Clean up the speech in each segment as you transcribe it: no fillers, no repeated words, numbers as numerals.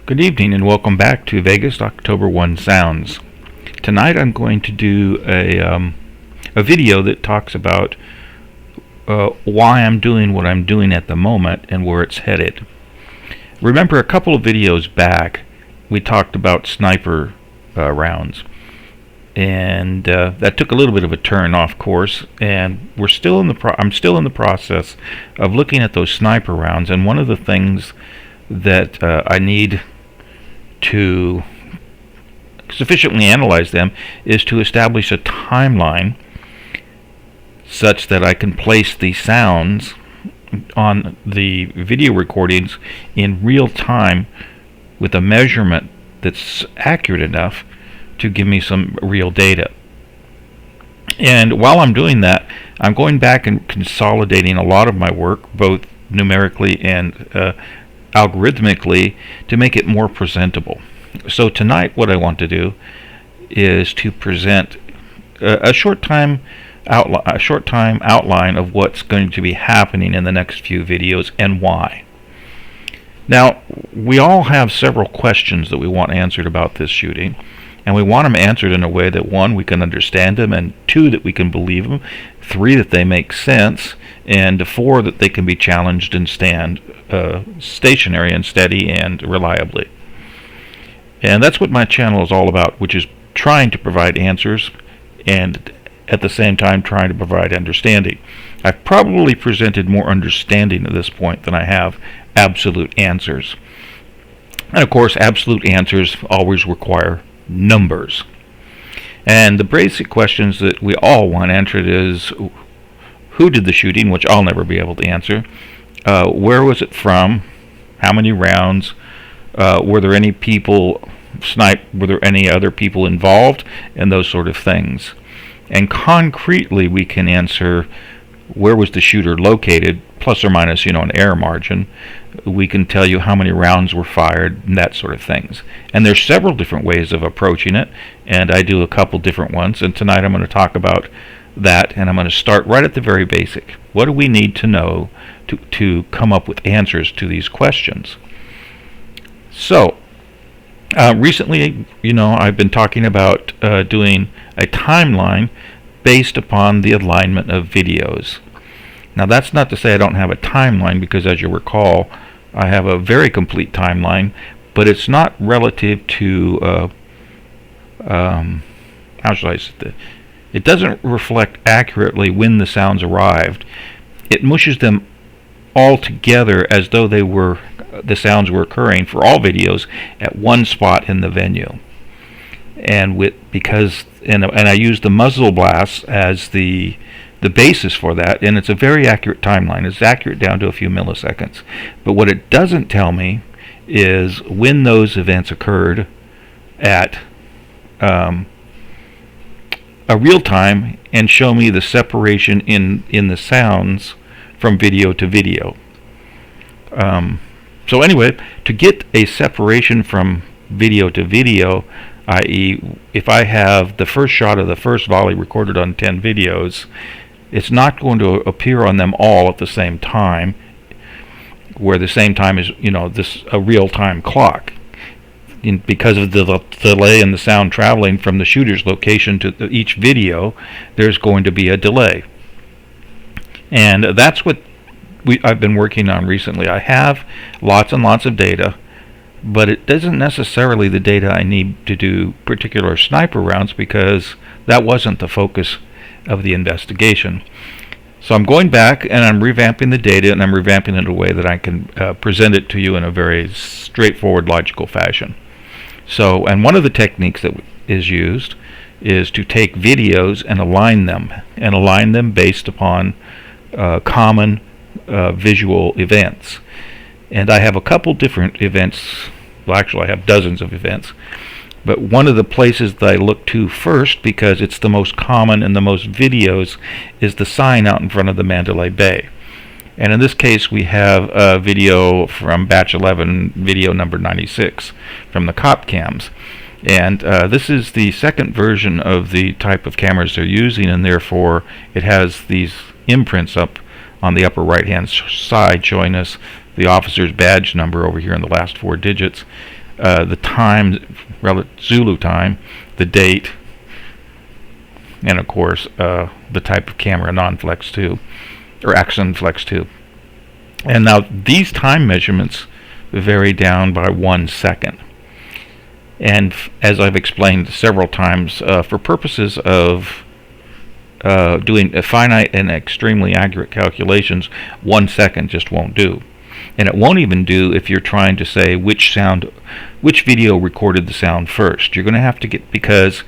Good evening and welcome back to Vegas October 1 Sounds. Tonight I'm going to do a video that talks about why I'm doing what I'm doing at the moment and where it's headed. Remember a couple of videos back we talked about sniper rounds, and that took a little bit of a turn off course, and I'm still in the process of looking at those sniper rounds, and one of the things that I need to sufficiently analyze them is to establish a timeline such that I can place the sounds on the video recordings in real time with a measurement that's accurate enough to give me some real data. And while I'm doing that, I'm going back and consolidating a lot of my work, both numerically and algorithmically, to make it more presentable. So tonight what I want to do is to present a short time outline of what's going to be happening in the next few videos and why. Now, we all have several questions that we want answered about this shooting, and we want them answered in a way that, one, we can understand them, and two, that we can believe them, three, that they make sense, and four, that they can be challenged and stand stationary and steady and reliably. And that's what my channel is all about, which is trying to provide answers and at the same time trying to provide understanding. I've probably presented more understanding at this point than I have absolute answers. And of course, absolute answers always require numbers. And the basic questions that we all want answered is, who did the shooting, which I'll never be able to answer, where was it from, how many rounds, were there any people were there any other people involved, and those sort of things. And concretely we can answer, where was the shooter located, plus or minus, an error margin. We can tell you how many rounds were fired, and that sort of things. And there's several different ways of approaching it, and I do a couple different ones, and tonight I'm going to talk about that, and I'm going to start right at the very basic. What do we need to know to come up with answers to these questions? So, recently, I've been talking about doing a timeline based upon the alignment of videos. Now, that's not to say I don't have a timeline, because as you recall, I have a very complete timeline, but it's not relative to, how should I say it? It doesn't reflect accurately when the sounds arrived. It mushes them all together as though the sounds were occurring for all videos at one spot in the venue. And I use the muzzle blast as the basis for that, and it's a very accurate timeline. It's accurate down to a few milliseconds. But what it doesn't tell me is when those events occurred at a real time, and show me the separation in the sounds from video to video. So anyway, to get a separation from video to video, i.e. if I have the first shot of the first volley recorded on 10 videos, it's not going to appear on them all at the same time, where the same time is, a real-time clock. Because of the delay in the sound traveling from the shooter's location to each video, there's going to be a delay. And that's what I've been working on recently. I have lots and lots of data, but it isn't necessarily the data I need to do particular sniper rounds, because that wasn't the focus of the investigation. So I'm going back and I'm revamping the data, and I'm revamping it in a way that I can present it to you in a very straightforward, logical fashion. So, and one of the techniques that is used is to take videos and align them based upon common visual events. And I have a couple different events. Well, actually I have dozens of events, but one of the places that I look to first, because it's the most common and the most videos, is the sign out in front of the Mandalay Bay. And in this case we have a video from batch 11, video number 96, from the cop cams. And this is the second version of the type of cameras they're using, and therefore it has these imprints up on the upper right hand side showing us the officer's badge number over here in the last 4 digits. the time, Zulu time, the date, and of course the type of camera, non-flex 2 or Axon Flex 2. And now these time measurements vary down by 1 second. And as I've explained several times, for purposes of doing finite and extremely accurate calculations, 1 second just won't do. And it won't even do if you're trying to say which video recorded the sound first. You're going to have to get, because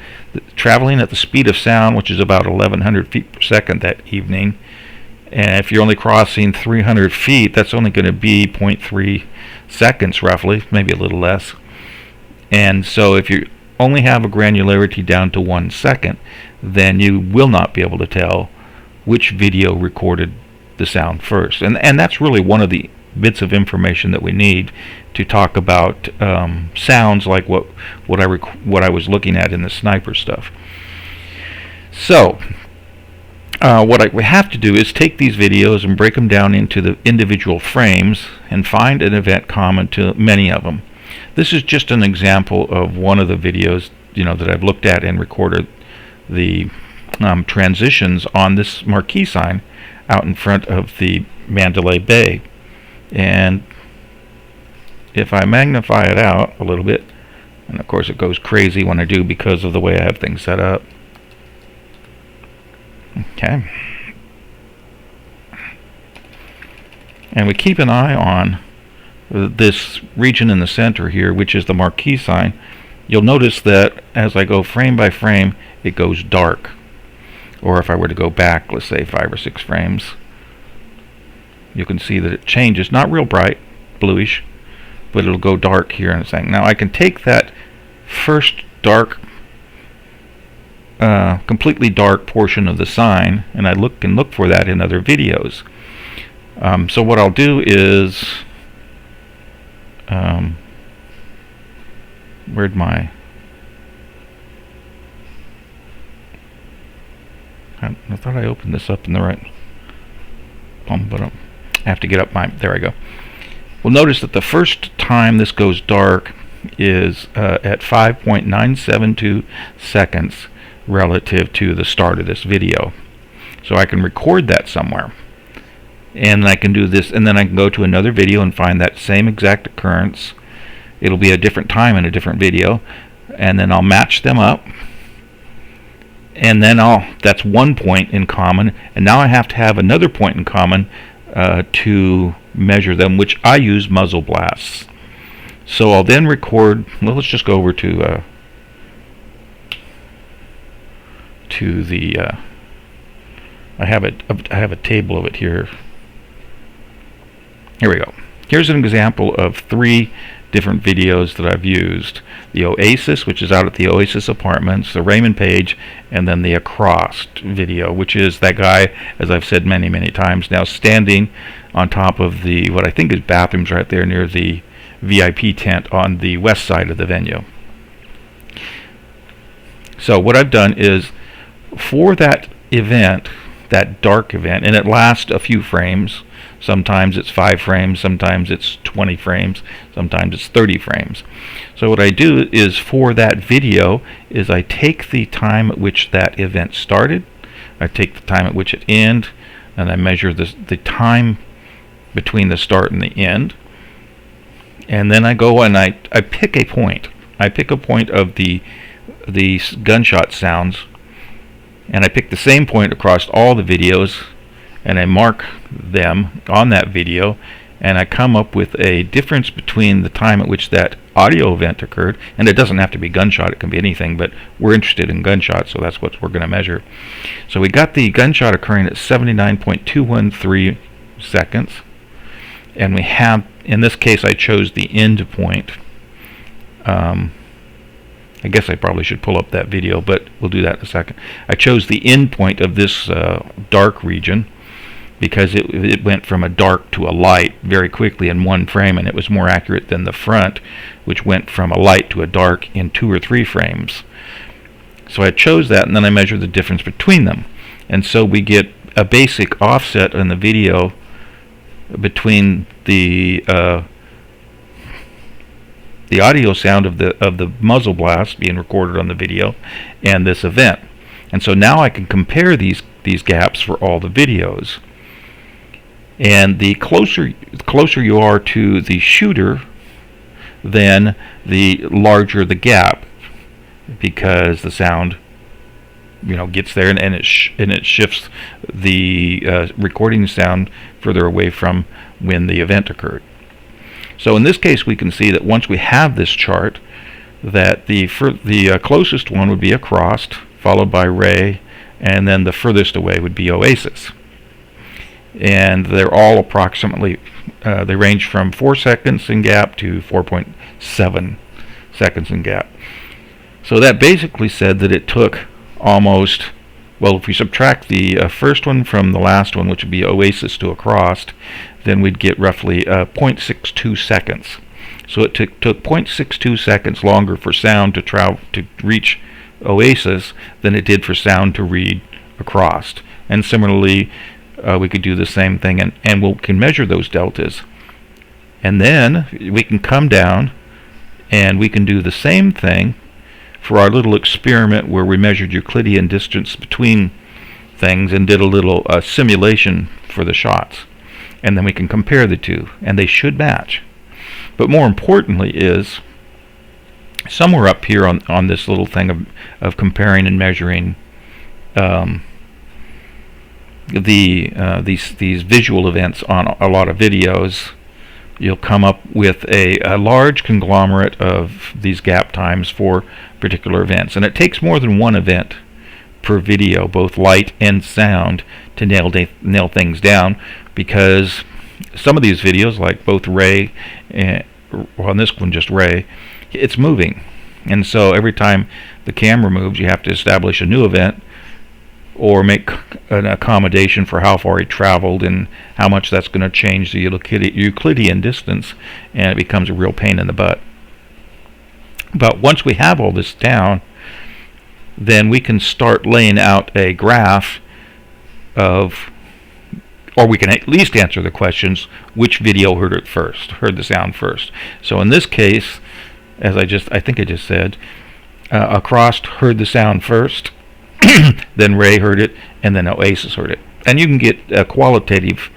traveling at the speed of sound, which is about 1,100 feet per second that evening, and if you're only crossing 300 feet, that's only going to be 0.3 seconds roughly, maybe a little less. And so if you only have a granularity down to 1 second, then you will not be able to tell which video recorded the sound first. And that's really one of the bits of information that we need to talk about sounds like what I was looking at in the sniper stuff. So what we have to do is take these videos and break them down into the individual frames and find an event common to many of them. This is just an example of one of the videos that I've looked at and recorded the transitions on this marquee sign out in front of the Mandalay Bay. And if I magnify it out a little bit, and of course it goes crazy when I do because of the way I have things set up. Okay. And we keep an eye on this region in the center here, which is the marquee sign. You'll notice that as I go frame by frame, it goes dark. Or if I were to go back, let's say 5 or 6 frames, you can see that it changes. Not real bright, bluish, but it'll go dark here in a second. Now I can take that first dark, completely dark portion of the sign, and I can look for that in other videos. So what I'll do is, where'd my... I thought I opened this up in the right... but I have to get up my... There I go. Well, notice that the first time this goes dark is at 5.972 seconds relative to the start of this video. So I can record that somewhere. And I can do this, and then I can go to another video and find that same exact occurrence. It'll be a different time in a different video, and then I'll match them up, and then that's one point in common, and now I have to have another point in common to measure them, which I use muzzle blasts. So I'll then record. Well, let's just go over to the I have a table of it here. Here we go. Here's an example of 3 different videos that I've used. The Oasis, which is out at the Oasis Apartments, the Raymond Page, and then the Across video, which is that guy, as I've said many, many times now, standing on top of the, what I think is bathrooms right there near the VIP tent on the west side of the venue. So what I've done is, for that event, that dark event, and it lasts a few frames. Sometimes it's 5 frames, sometimes it's 20 frames, sometimes it's 30 frames. So what I do is, for that video, is I take the time at which that event started, I take the time at which it ended, and I measure the time between the start and the end. And then I go and I pick a point. I pick a point of the gunshot sounds, and I pick the same point across all the videos, and I mark them on that video, and I come up with a difference between the time at which that audio event occurred, and it doesn't have to be gunshot, it can be anything, but we're interested in gunshot, so that's what we're going to measure. So we got the gunshot occurring at 79.213 seconds, and we have, in this case I chose the end point. I guess I probably should pull up that video, but we'll do that in a second. I chose the end point of this dark region because it went from a dark to a light very quickly in 1 frame, and it was more accurate than the front, which went from a light to a dark in 2 or 3 frames. So I chose that, and then I measured the difference between them. And so we get a basic offset in the video between the the audio sound of the muzzle blast being recorded on the video and this event. And so now I can compare these gaps for all the videos. And the closer you are to the shooter, then the larger the gap, because the sound gets there, and it shifts the recording sound further away from when the event occurred. So in this case, we can see that once we have this chart, that the closest one would be across, followed by Ray, and then the furthest away would be Oasis. And they're all approximately, they range from 4 seconds in gap to 4.7 seconds in gap. So that basically said that it took almost, well, if we subtract the first one from the last one, which would be Oasis to across, then we'd get roughly 0.62 seconds. So it took 0.62 seconds longer for sound to reach Oasis than it did for sound to read across. And similarly, we could do the same thing, and we can measure those deltas. And then we can come down and we can do the same thing for our little experiment where we measured Euclidean distance between things and did a little simulation for the shots. And then we can compare the two, and they should match. But more importantly is, somewhere up here on this little thing of comparing and measuring these visual events on a lot of videos, you'll come up with a large conglomerate of these gap times for particular events. And it takes more than one event per video, both light and sound, to nail things down, because some of these videos, like both Ray and, well, on this one just Ray, it's moving. And so every time the camera moves, you have to establish a new event or make an accommodation for how far he traveled and how much that's going to change the Euclidean distance, and it becomes a real pain in the butt. But once we have all this down, then we can start laying out a graph of, or we can at least answer the questions, which video heard the sound first. So in this case, as I think I just said, Across heard the sound first, then Ray heard it, and then Oasis heard it. And you can get a qualitative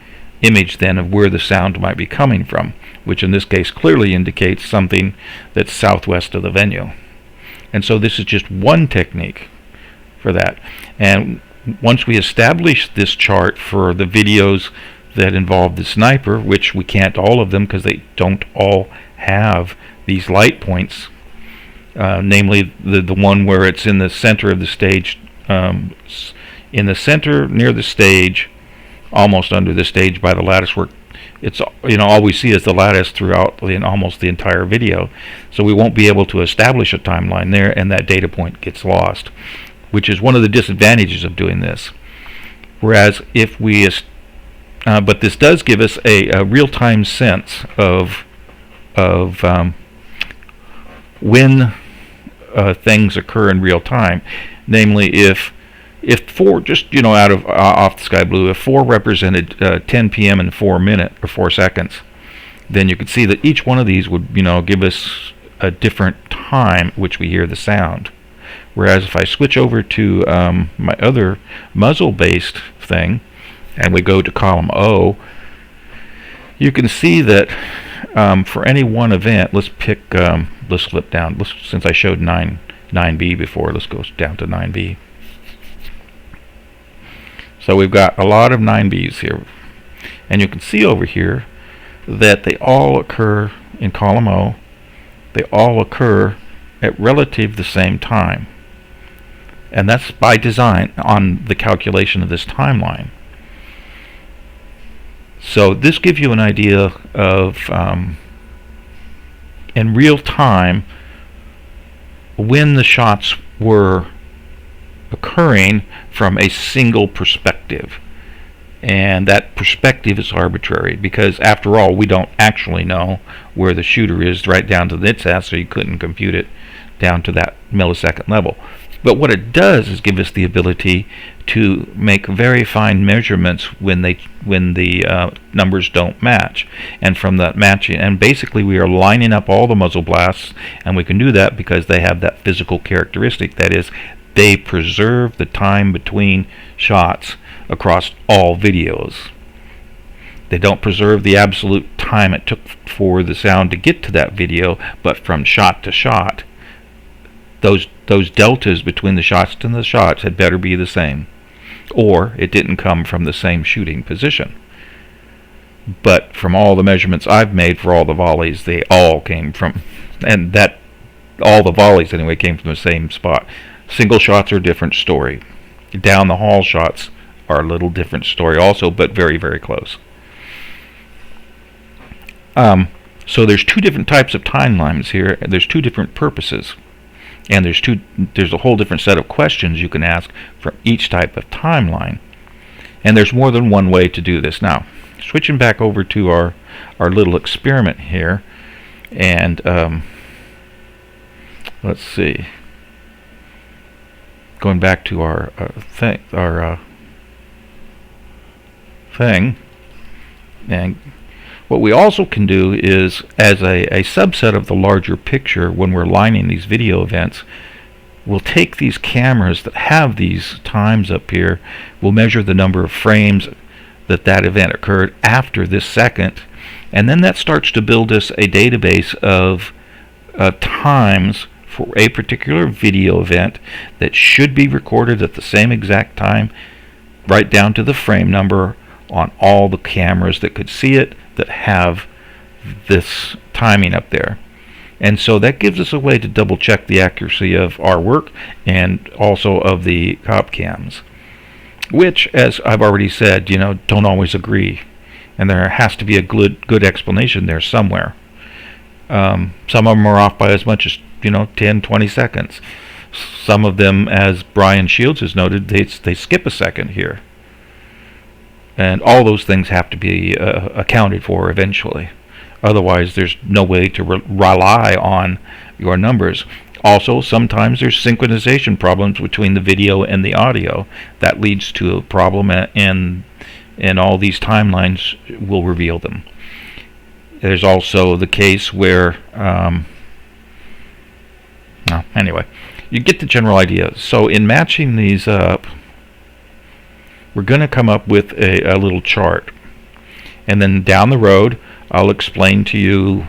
image then of where the sound might be coming from, which in this case clearly indicates something that's southwest of the venue. And so this is just one technique for that. And once we establish this chart for the videos that involve the sniper, which we can't all of them because they don't all have these light points, namely the one where it's in the center of the stage, in the center near the stage, almost under the stage by the lattice work. It's, all we see is the lattice throughout almost the entire video, so we won't be able to establish a timeline there, and that data point gets lost, which is one of the disadvantages of doing this. Whereas if we but this does give us a real-time sense of when things occur in real time. Namely, if 4, just out of off the sky blue, if 4 represented 10 p.m. in 4 minutes or 4 seconds, then you could see that each one of these would give us a different time at which we hear the sound. Whereas if I switch over to my other muzzle-based thing, and we go to column O, you can see that for any one event, let's flip down. Since I showed 9B before, let's go down to 9B. So we've got a lot of 9Bs here. And you can see over here that they all occur in column O. They all occur at relative the same time. And that's by design on the calculation of this timeline. So this gives you an idea of, in real time, when the shots were occurring from a single perspective. And that perspective is arbitrary, because after all, we don't actually know where the shooter is right down to the ITSAS, so you couldn't compute it down to that millisecond level. But what it does is give us the ability to make very fine measurements when the numbers don't match, and from that matching, and basically we are lining up all the muzzle blasts, and we can do that because they have that physical characteristic. That is, they preserve the time between shots across all videos. They don't preserve the absolute time it took for the sound to get to that video, but from shot to shot, those deltas between the shots and the shots had better be the same, or it didn't come from the same shooting position. But from all the measurements I've made for all the volleys, they all came from, and that all the volleys anyway came from the same spot. Single shots are a different story. Down the hall shots are a little different story also, but very, very close. So there's two different types of timelines here. There's two different purposes. And there's a whole different set of questions you can ask for each type of timeline. And there's more than one way to do this. Now, switching back over to our little experiment here, and let's see. Going back to our thing, and what we also can do is, as a subset of the larger picture, when we're lining these video events, we'll take these cameras that have these times up here, we'll measure the number of frames that event occurred after this second, and then that starts to build us a database of times for a particular video event that should be recorded at the same exact time, right down to the frame number on all the cameras that could see it, that have this timing up there. And so that gives us a way to double check the accuracy of our work and also of the cop cams, which, as I've already said, don't always agree, and there has to be a good explanation there somewhere. Some of them are off by as much as 10-20 seconds. Some of them, as Brian Shields has noted, they skip a second here. And all those things have to be accounted for eventually. Otherwise, there's no way to rely on your numbers. Also, sometimes there's synchronization problems between the video and the audio. That leads to a problem, and all these timelines will reveal them. There's also the case where, anyway, you get the general idea. So in matching these up, we're going to come up with a little chart, and then down the road I'll explain to you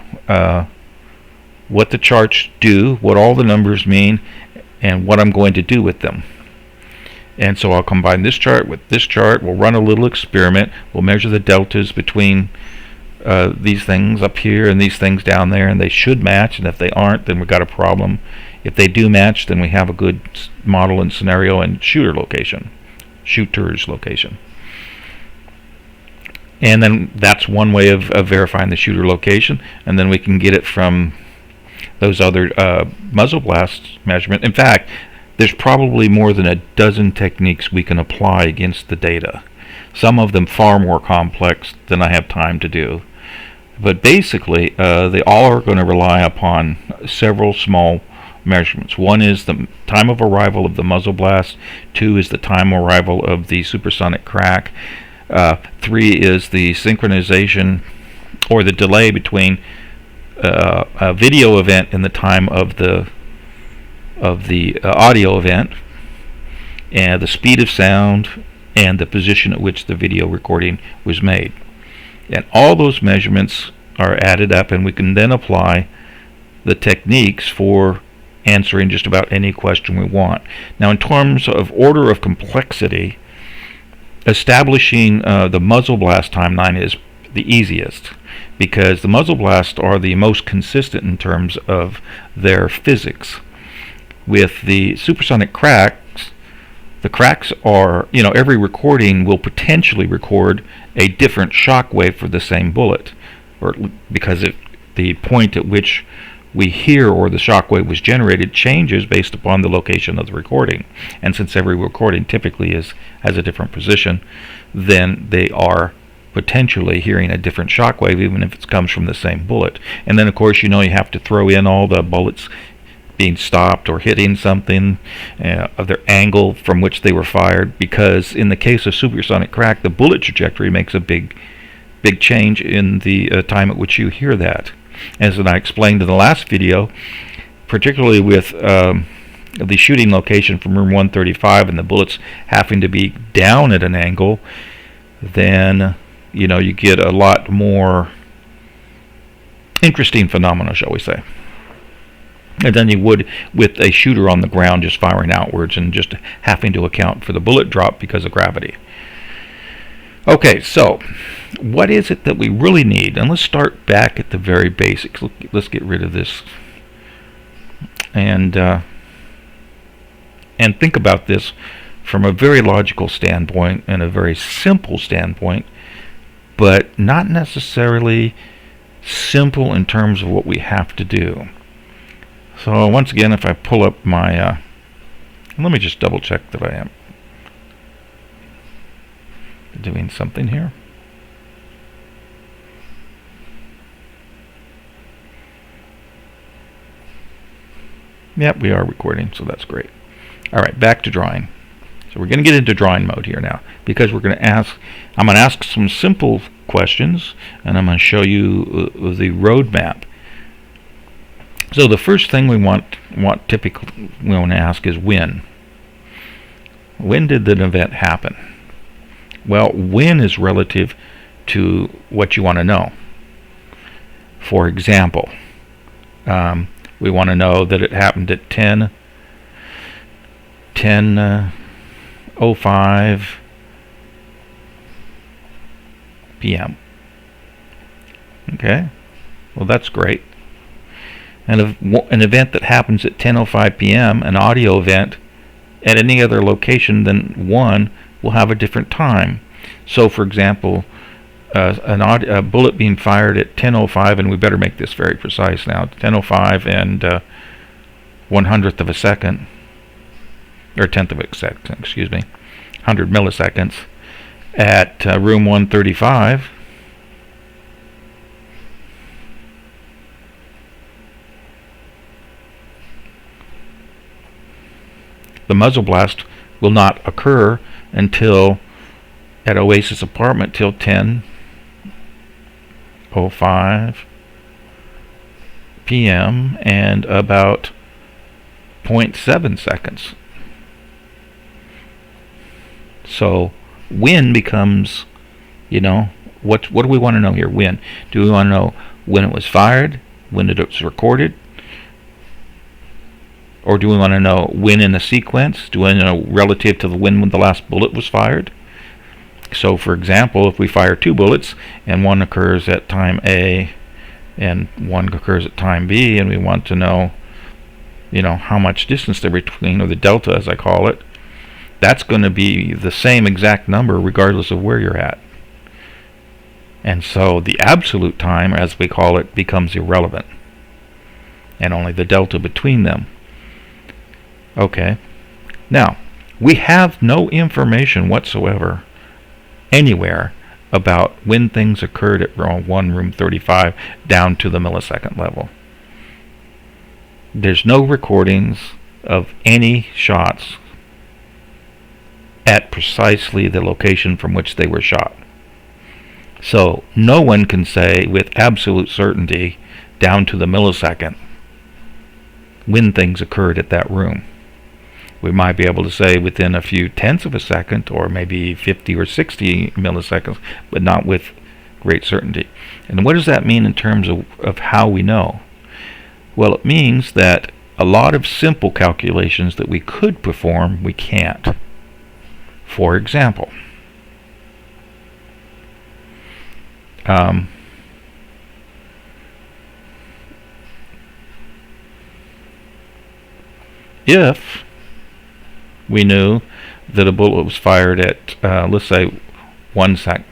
what the charts do, what all the numbers mean, and what I'm going to do with them. And so I'll combine this chart with this chart. We'll run a little experiment. We'll measure the deltas between these things up here and these things down there, and they should match, and if they aren't, then we've got a problem. If they do match, then we have a good model and scenario and shooter's location. And then that's one way of verifying the shooter location, and then we can get it from those other muzzle blast measurement. In fact, there's probably more than a dozen techniques we can apply against the data, some of them far more complex than I have time to do. But basically, they all are going to rely upon several small measurements. One is the time of arrival of the muzzle blast. 2 is the time of arrival of the supersonic crack. 3 is the synchronization or the delay between a video event and the time of the audio event, and the speed of sound and the position at which the video recording was made. And all those measurements are added up, and we can then apply the techniques for answering just about any question we want. Now, in terms of order of complexity, establishing the muzzle blast timeline is the easiest, because the muzzle blasts are the most consistent in terms of their physics. With the supersonic cracks, the cracks are, every recording will potentially record a different shock wave for the same bullet, or because the point at which we hear or the shock wave was generated changes based upon the location of the recording. And since every recording typically has a different position, then they are potentially hearing a different shock wave, even if it comes from the same bullet. And then, of course, you have to throw in all the bullets being stopped or hitting something, of their angle from which they were fired, because in the case of supersonic crack, the bullet trajectory makes a big change in the time at which you hear that. As I explained in the last video, particularly with the shooting location from room 135 and the bullets having to be down at an angle, then you get a lot more interesting phenomena, shall we say, than you would with a shooter on the ground just firing outwards and just having to account for the bullet drop because of gravity. Okay, so what is it that we really need? And let's start back at the very basics. Let's get rid of this and think about this from a very logical standpoint and a very simple standpoint, but not necessarily simple in terms of what we have to do. So once again, if I pull up my let me just double check that I am doing something here. Yep, we are recording, so that's great. Alright, back to drawing. So we're going to get into drawing mode here now, because I'm going to ask some simple questions, and I'm going to show you the roadmap. So the first thing we want to ask is when. When did the event happen? Well, when is relative to what you want to know. For example, we want to know that it happened at 10:05 p.m. Okay, well that's great. And an event that happens at 10:05 p.m., an audio event at any other location than one, will have a different time. So, for example, a bullet being fired at 10:05, and we better make this very precise now, 10:05 and 1/100th of a second, or 10th of a second, excuse me, 100 milliseconds at room 135. The muzzle blast will not occur until at Oasis apartment till 10:05 p.m. and about 0.7 seconds. So when becomes, what do we want to know here? When? Do we want to know when it was fired, when it was recorded, or do we want to know when in the sequence? Do we want to know relative to the when the last bullet was fired? So, for example, if we fire 2 bullets and one occurs at time A and one occurs at time B, and we want to know, how much distance they're between, or the delta as I call it, that's going to be the same exact number regardless of where you're at. And so the absolute time, as we call it, becomes irrelevant, and only the delta between them. Okay, now we have no information whatsoever anywhere about when things occurred at room 35 down to the millisecond level. There's no recordings of any shots at precisely the location from which they were shot. So no one can say with absolute certainty down to the millisecond when things occurred at that room. We might be able to say within a few tenths of a second, or maybe 50 or 60 milliseconds, but not with great certainty. And what does that mean in terms of how we know? Well, it means that a lot of simple calculations that we could perform, we can't. For example, if we knew that a bullet was fired at, let's say, 1 second.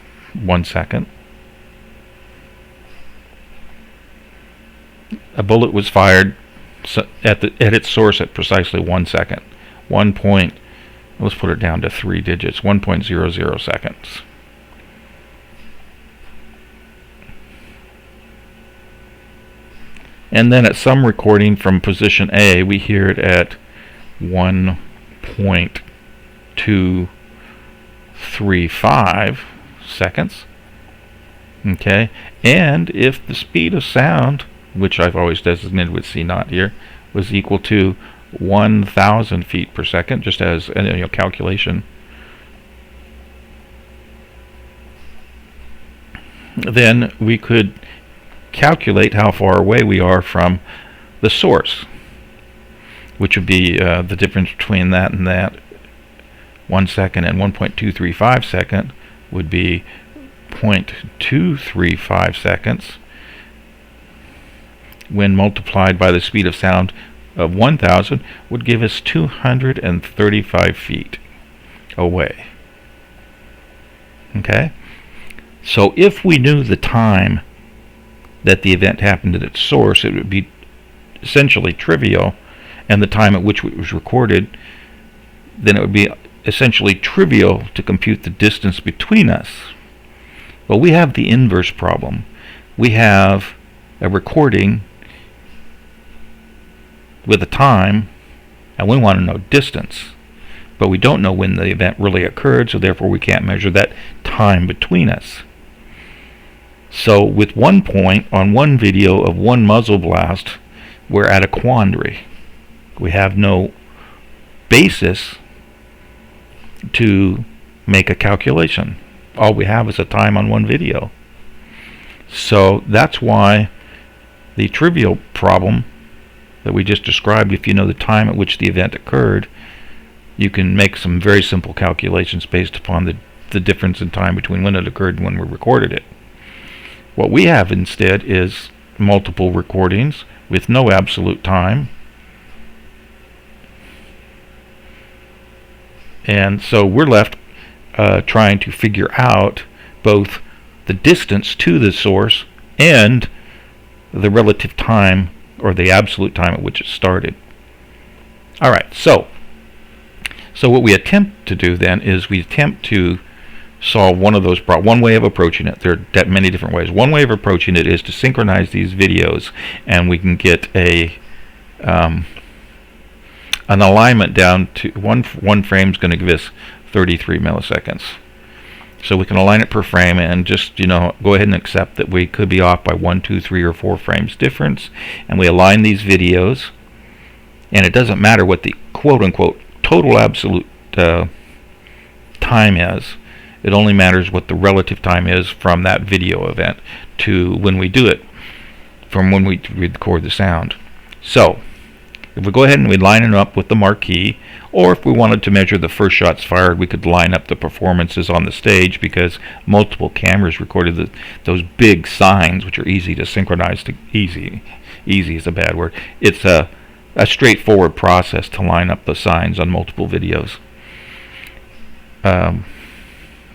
A bullet was fired at its source at precisely 1 second. Let's put it down to 3 digits, 1.00 seconds. and then at some recording from position A, we hear it at 1.235 seconds. Okay, and if the speed of sound, which I've always designated with C naught here, was equal to 1,000 feet per second, just as a calculation, then we could calculate how far away we are from the source, which would be the difference between that and that. 1 second and 1.235 second would be 0.235 seconds, when multiplied by the speed of sound of 1,000 would give us 235 feet away. Okay? So if we knew the time that the event happened at its source, it would be essentially trivial, and the time at which it was recorded, then it would be essentially trivial to compute the distance between us. Well, we have the inverse problem. We have a recording with a time, and we want to know distance, but we don't know when the event really occurred, so therefore we can't measure that time between us. So with one point on one video of one muzzle blast, we're at a quandary. We have no basis to make a calculation. All we have is a time on one video. So that's why the trivial problem that we just described, if you know the time at which the event occurred, you can make some very simple calculations based upon the difference in time between when it occurred and when we recorded it. What we have instead is multiple recordings with no absolute time. And so we're left trying to figure out both the distance to the source and the relative time, or the absolute time at which it started. Alright, so what we attempt to do then is we attempt to solve one of those problems. One way of approaching it, there are many different ways. One way of approaching it is to synchronize these videos, and we can get an alignment down to one frame is going to give us 33 milliseconds. So we can align it per frame and just go ahead and accept that we could be off by 1, 2, 3, or 4 frames difference, and we align these videos, and it doesn't matter what the quote-unquote total absolute time is. It only matters what the relative time is from that video event to when we do it, from when we record the sound. So if we go ahead and we line it up with the marquee, or if we wanted to measure the first shots fired, we could line up the performances on the stage, because multiple cameras recorded those big signs, which are easy to synchronize to easy is a bad word. It's a straightforward process to line up the signs on multiple videos.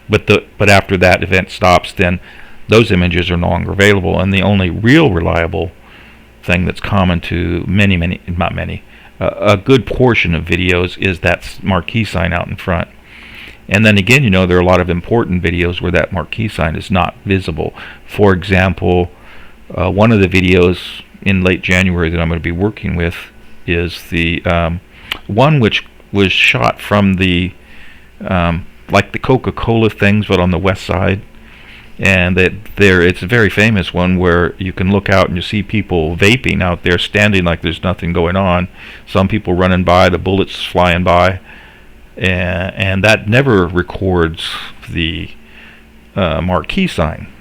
But after that event stops, then those images are no longer available, and the only real reliable thing that's common to a good portion of videos is that marquee sign out in front. And then again, there are a lot of important videos where that marquee sign is not visible. For example, one of the videos in late January that I'm going to be working with is the one which was shot from the like the Coca-Cola things, but on the west side. And it's a very famous one where you can look out and you see people vaping out there, standing like there's nothing going on. Some people running by, the bullets flying by, and that never records the marquee sign.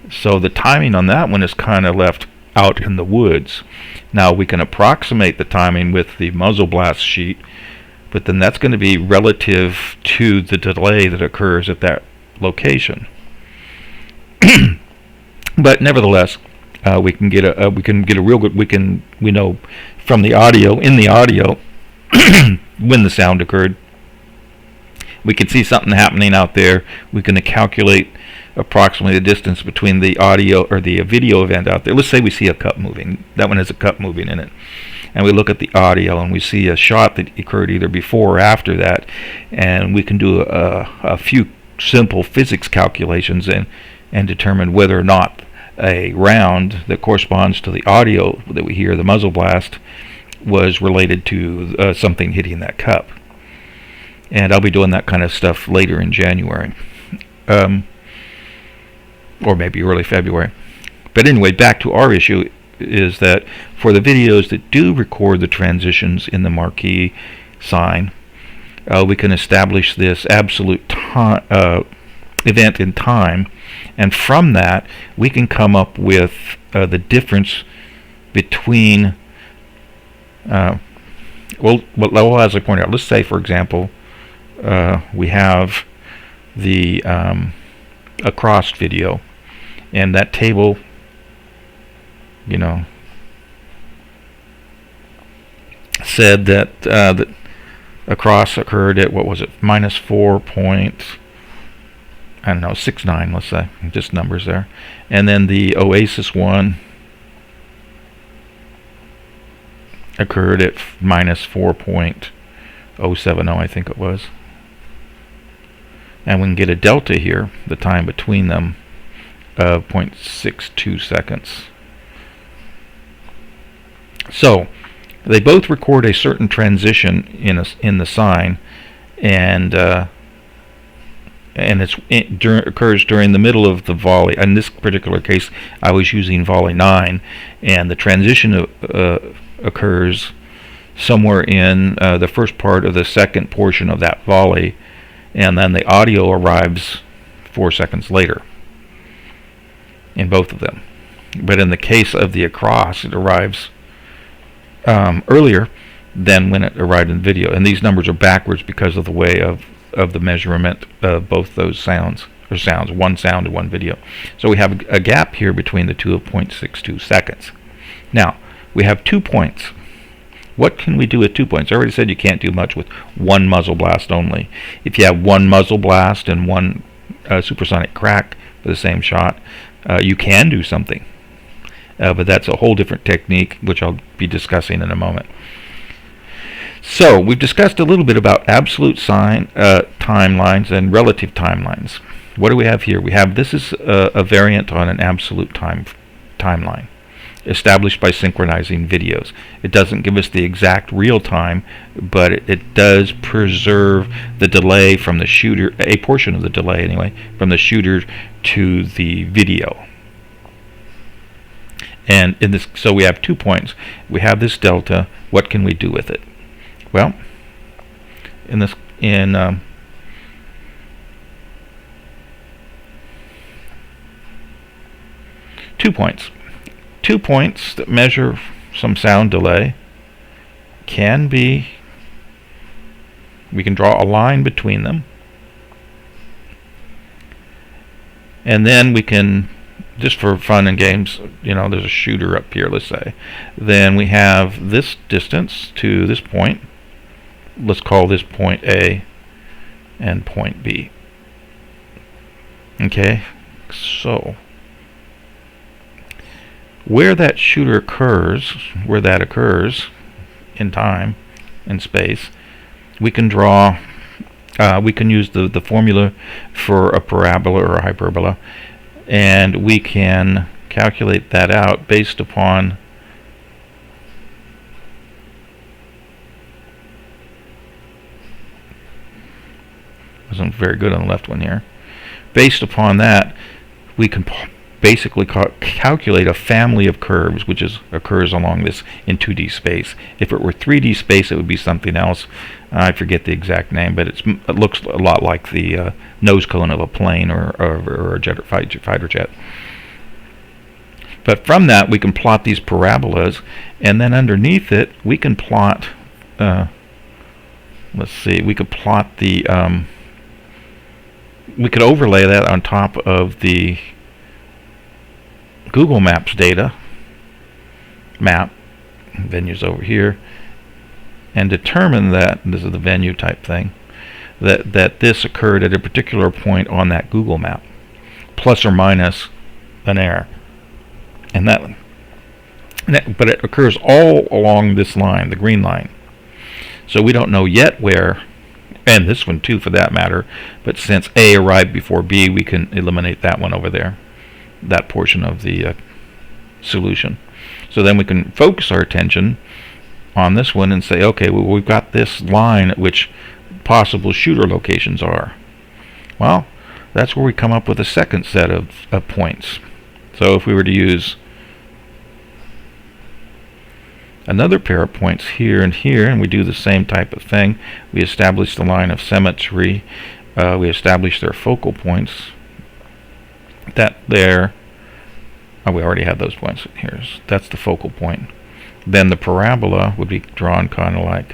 So the timing on that one is kind of left out in the woods. Now we can approximate the timing with the muzzle blast sheet, but then that's going to be relative to the delay that occurs at that location. But nevertheless, we can get a real good. We know from the audio, in the audio when the sound occurred. We can see something happening out there. We can calculate approximately the distance between the audio or the video event out there. Let's say we see a cup moving. That one has a cup moving in it. And we look at the audio and we see a shot that occurred either before or after that. And we can do a few simple physics calculations and determine whether or not a round that corresponds to the audio that we hear, the muzzle blast, was related to something hitting that cup. And I'll be doing that kind of stuff later in January, or maybe early February. But anyway, back to our issue is that for the videos that do record the transitions in the marquee sign, we can establish this absolute event in time, and from that we can come up with the difference between well, as I pointed out, let's say, for example, we have the across video, and that table, you know, said that that across occurred at, what was it, minus 4.69, let's say, just numbers there, and then the Oasis one occurred at minus 4.070, I think it was. And we can get a delta here, the time between them, of 0.62 seconds. So they both record a certain transition in the sign, and it occurs during the middle of the volley. In this particular case, I was using volley 9, and the transition occurs somewhere in the first part of the second portion of that volley, and then the audio arrives 4 seconds later in both of them. But in the case of the across, it arrives earlier than when it arrived in video, and these numbers are backwards because of the way of the measurement of both those sounds, one sound and one video. So we have a gap here between the two of 0.62 seconds. Now we have 2 points. What can we do with 2 points? I already said you can't do much with one muzzle blast only. If you have one muzzle blast and one supersonic crack for the same shot, you can do something. But that's a whole different technique, which I'll be discussing in a moment. So we've discussed a little bit about absolute timelines and relative timelines. What do we have here? We have, this is a variant on an absolute timeline established by synchronizing videos. It doesn't give us the exact real time, but it does preserve the delay from the shooter, a portion of the delay anyway, from the shooter to the video. And in this, so we have 2 points. We have this delta. What can we do with it? Well, in 2 points. 2 points that measure some sound delay can be, we can draw a line between them, and then we can, just for fun and games, you know, there's a shooter up here, let's say. Then we have this distance to this point. Let's call this point A and point B. Okay, so where that shooter occurs, where that occurs in time and space, we can draw, we can use the formula for a parabola or a hyperbola, and we can calculate that out based upon wasn't very good on the left one here. Based upon that, we can basically calculate a family of curves which occurs along this in 2D space. If it were 3D space, it would be something else. I forget the exact name, but it looks a lot like the nose cone of a plane or a fighter jet. But from that, we can plot these parabolas, and then underneath it, we can plot. Let's see. We could plot the. We could overlay that on top of the Google Maps data map, venues over here, and determine that, this is the venue type thing, that this occurred at a particular point on that Google map, plus or minus an error. And but it occurs all along this line, the green line. So we don't know yet where, and this one too for that matter, but since A arrived before B, we can eliminate that one over there. that portion of the solution. So then we can focus our attention on this one and say, okay, well, we've got this line at which possible shooter locations are. Well, that's where we come up with a second set of points. So if we were to use another pair of points here, and we do the same type of thing, we establish the line of symmetry, we establish their focal points, that there, we already have those points here, that's the focal point. Then the parabola would be drawn kind of like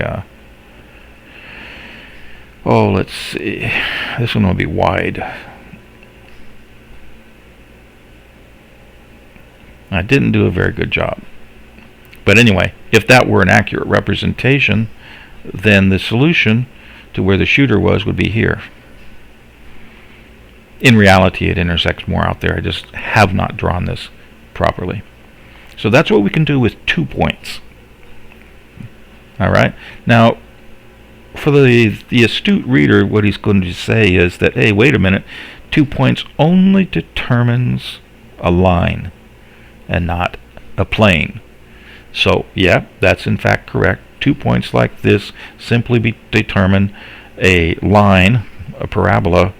let's see, this one will be wide. I didn't do a very good job. But anyway, if that were an accurate representation, then the solution to where the shooter was would be here. In reality, it intersects more out there. I just have not drawn this properly. So that's what we can do with 2 points. All right. Now, for the astute reader, what he's going to say is that, hey, wait a minute, 2 points only determines a line and not a plane. So, yeah, that's in fact correct. 2 points like this simply determine a line, a parabola,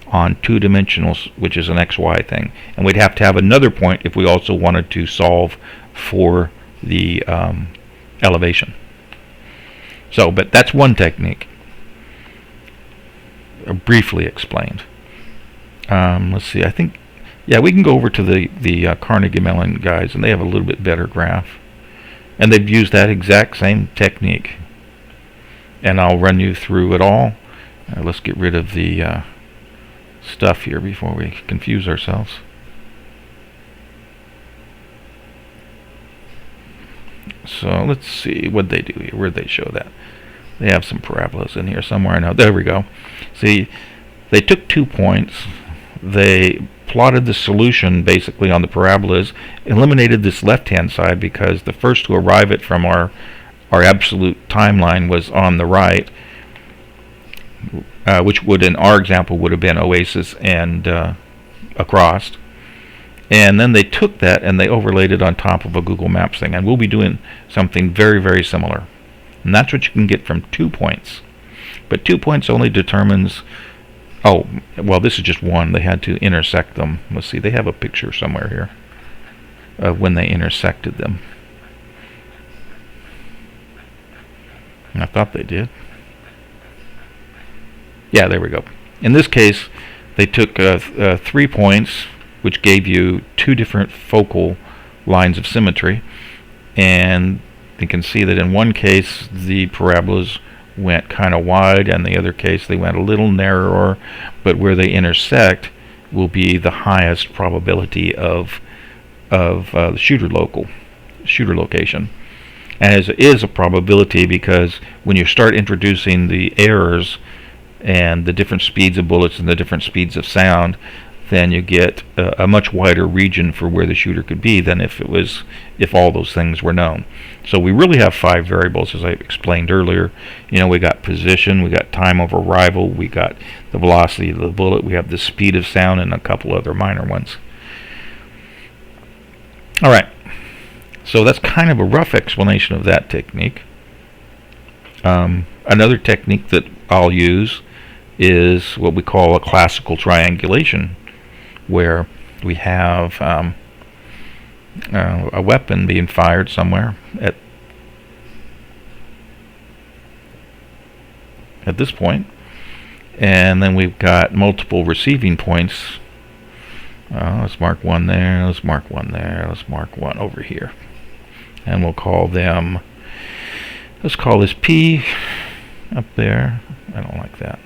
on 2 dimensionals, which is an XY thing. And we'd have to have another point if we also wanted to solve for the elevation. So, but that's one technique, briefly explained. Let's see, I think, yeah, we can go over to the Carnegie Mellon guys, and they have a little bit better graph. And they've used that exact same technique. And I'll run you through it all. Let's get rid of the stuff here before we confuse ourselves. So let's see what they do here. Where'd they show that? They have some parabolas in here somewhere. I know. There we go. See, they took 2 points. They plotted the solution basically on the parabolas, eliminated this left-hand side because the first to arrive at from our absolute timeline was on the right, which would, in our example, would have been Oasis and across. And then they took that and they overlaid it on top of a Google Maps thing. And we'll be doing something very, very similar. And that's what you can get from 2 points. But 2 points only determines... Oh, well, this is just one. They had to intersect them. Let's see, they have a picture somewhere here of when they intersected them. And I thought they did. Yeah, there we go. In this case, they took 3 points, which gave you 2 different focal lines of symmetry. And you can see that in one case, the parabolas went kind of wide, and the other case they went a little narrower, but where they intersect will be the highest probability of the shooter location. And it is a probability because when you start introducing the errors and the different speeds of bullets and the different speeds of sound, then you get a much wider region for where the shooter could be than if all those things were known. So we really have 5 variables, as I explained earlier. You know, we got position, we got time of arrival, we got the velocity of the bullet, we have the speed of sound, and a couple other minor ones. All right, so that's kind of a rough explanation of that technique. Another technique that I'll use is what we call a classical triangulation, where we have a weapon being fired somewhere at this point, and then we've got multiple receiving points. Let's mark one there, let's mark one there, let's mark one over here, and we'll call them, let's call this P up there. I don't like that.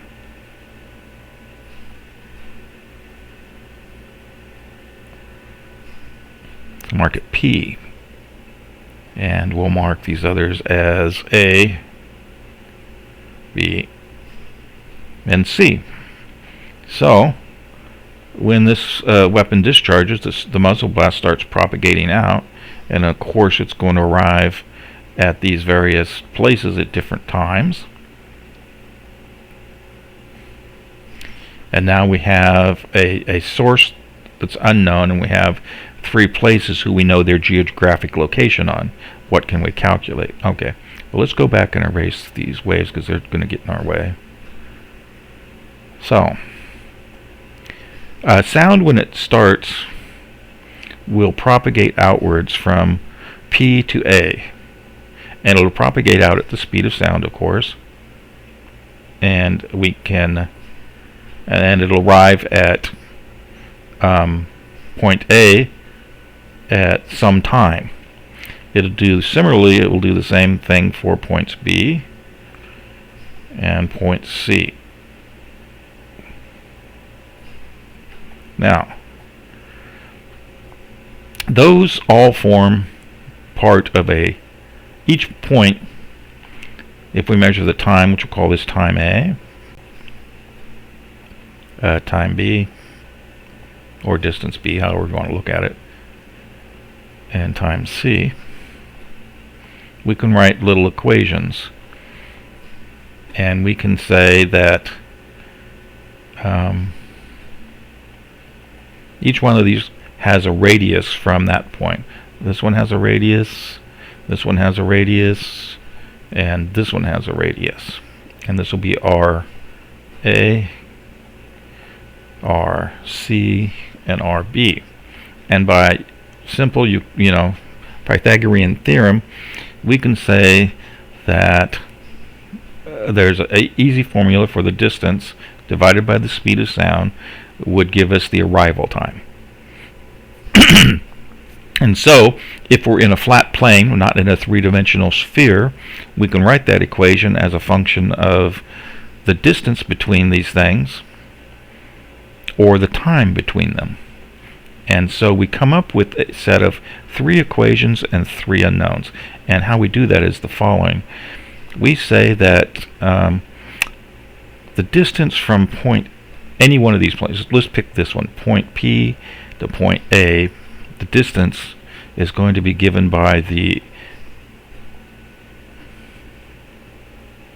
Mark it P, and we'll mark these others as A, B, and C. So when this weapon discharges, the muzzle blast starts propagating out, and of course it's going to arrive at these various places at different times. And now we have a source that's unknown, and we have 3 places who we know their geographic location on. What can we calculate? Okay, well, let's go back and erase these waves because they're going to get in our way. So, sound when it starts will propagate outwards from P to A, and it'll propagate out at the speed of sound, of course, and it'll arrive at point A at some time. It will do the same thing for points B and point C. Now, those all form part of each point. If we measure the time, which we'll call this time A, time B, or distance B, however you want to look at it, and time C, we can write little equations, and we can say that each one of these has a radius from that point. This one has a radius, this one has a radius, and this one has a radius. And this will be RA, RC, and RB. And by simple, Pythagorean theorem, we can say that there's an easy formula for the distance divided by the speed of sound would give us the arrival time. And so, if we're in a flat plane, we're not in a three-dimensional sphere, we can write that equation as a function of the distance between these things or the time between them. And so we come up with a set of 3 equations and 3 unknowns. And how we do that is the following. We say that the distance from any one of these places, let's pick this one, point P to point A, the distance is going to be given by the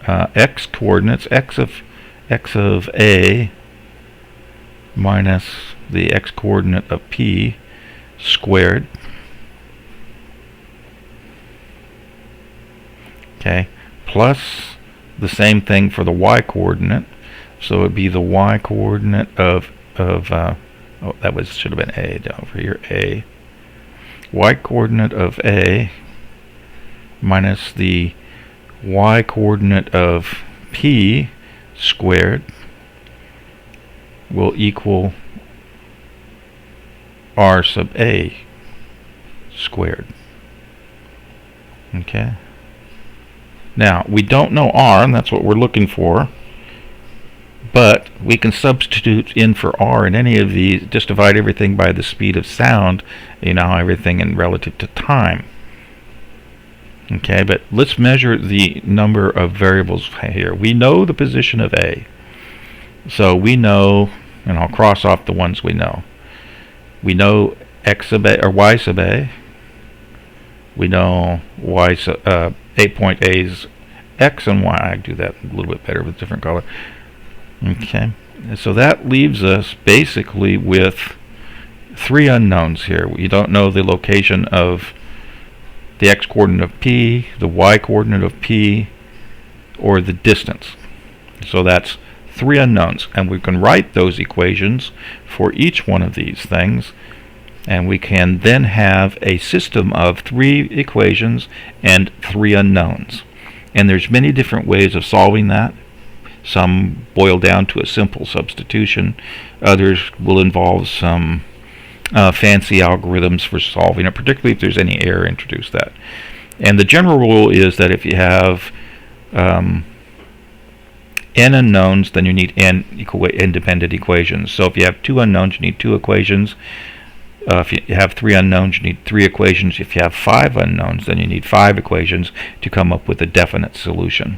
x coordinates, x of A minus the x coordinate of P squared. Okay, plus the same thing for the y coordinate. So it would be the y coordinate of should have been A over here, A. Y coordinate of A minus the y coordinate of P squared will equal R sub A squared. Okay. Now, we don't know R, and that's what we're looking for. But we can substitute in for R in any of these, just divide everything by the speed of sound, everything in relative to time. Okay, but let's measure the number of variables here. We know the position of A. So we know, and I'll cross off the ones we know. We know X sub A, or Y sub A. We know A point A's X and Y. I do that a little bit better with a different color. Okay, so that leaves us basically with 3 unknowns here. We don't know the location of the x coordinate of P, the y coordinate of P, or the distance. So that's 3 unknowns, and we can write those equations for each one of these things, and we can then have a system of 3 equations and 3 unknowns. And there's many different ways of solving that. Some boil down to a simple substitution. Others will involve some fancy algorithms for solving it, particularly if there's any error introduced that. And the general rule is that if you have n unknowns, then you need n independent equations. So if you have 2 unknowns, you need 2 equations. If you have 3 unknowns, you need 3 equations. If you have 5 unknowns, then you need 5 equations to come up with a definite solution.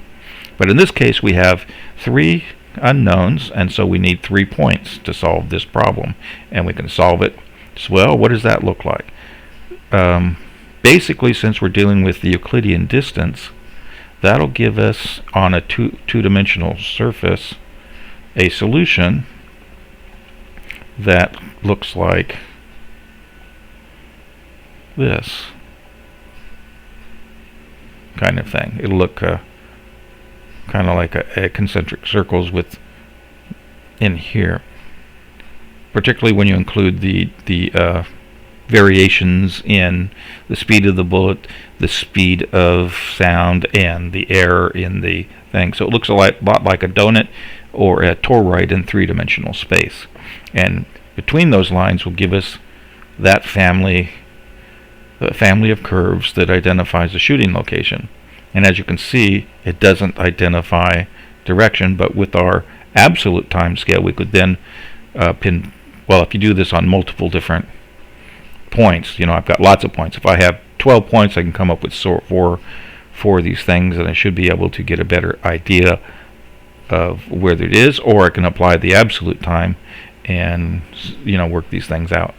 But in this case, we have 3 unknowns, and so we need 3 points to solve this problem. And we can solve it. So, well, what does that look like? Basically, since we're dealing with the Euclidean distance, that'll give us on a two-dimensional surface a solution that looks like this kind of thing. It'll look kind of like a concentric circles with in here, particularly when you include the variations in the speed of the bullet, the speed of sound, and the error in the thing. So it looks a lot like a donut or a toroid in three-dimensional space. And between those lines will give us that family of curves that identifies the shooting location. And as you can see, it doesn't identify direction, but with our absolute time scale, we could then pin, well, if you do this on multiple different points, I've got lots of points. If I have 12 points, I can come up with four of these things, and I should be able to get a better idea of where it is, or I can apply the absolute time and work these things out.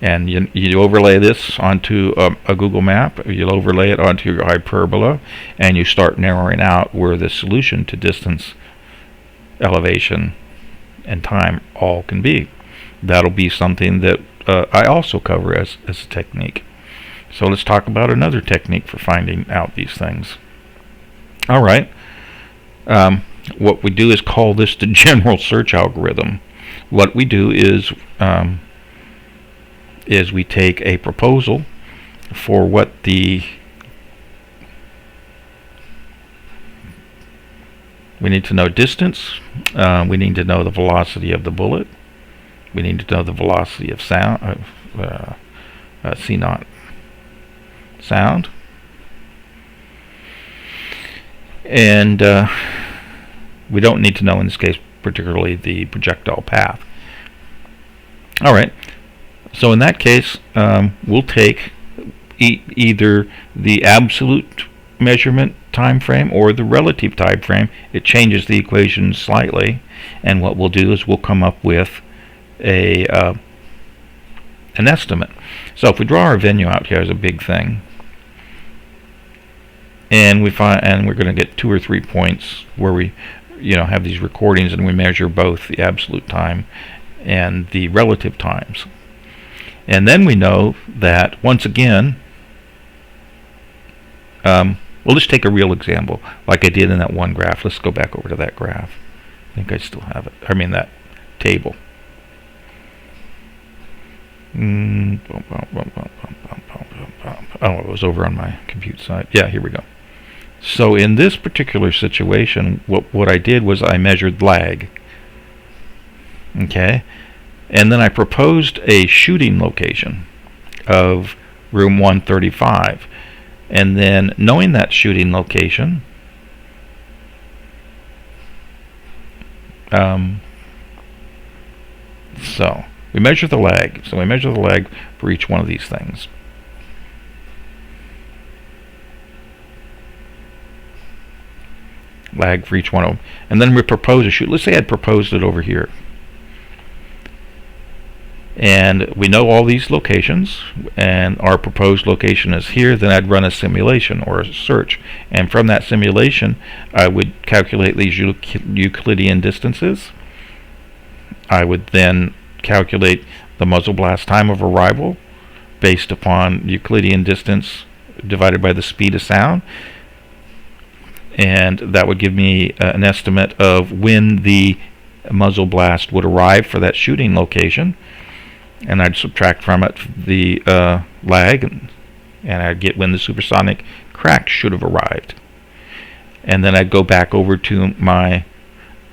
And you overlay this onto a Google map, you'll overlay it onto your hyperbola, and you start narrowing out where the solution to distance, elevation, and time all can be. That'll be something that I also cover as a technique. So let's talk about another technique for finding out these things. All right. What we do is call this the general search algorithm. What we do is we take a proposal for what we need to know distance, we need to know the velocity of the bullet, we need to know the velocity of sound, C naught sound, and we don't need to know in this case particularly the projectile path. Alright, so in that case we'll take either the absolute measurement time frame or the relative time frame. It changes the equation slightly, and what we'll do is we'll come up with an estimate. So if we draw our venue out here as a big thing, and we're going to get 2 or 3 points where we have these recordings, and we measure both the absolute time and the relative times. And then we know that, once again, we'll just take a real example like I did in that one graph. Let's go back over to that graph. I think I still have it. I mean that table. Oh, it was over on my compute side. Yeah, here we go. So in this particular situation, what I did was I measured lag. Okay? And then I proposed a shooting location of room 135. And then, knowing that shooting location, so we measure the lag. So we measure the lag for each one of these things. Lag for each one of them. And then we propose a shoot. Let's say I'd proposed it over here. And we know all these locations, and our proposed location is here. Then I'd run a simulation or a search, and from that simulation I would calculate these Euclidean distances. I would then calculate the muzzle blast time of arrival based upon Euclidean distance divided by the speed of sound, and that would give me an estimate of when the muzzle blast would arrive for that shooting location. And I'd subtract from it the lag, and I'd get when the supersonic crack should have arrived. And then I'd go back over to my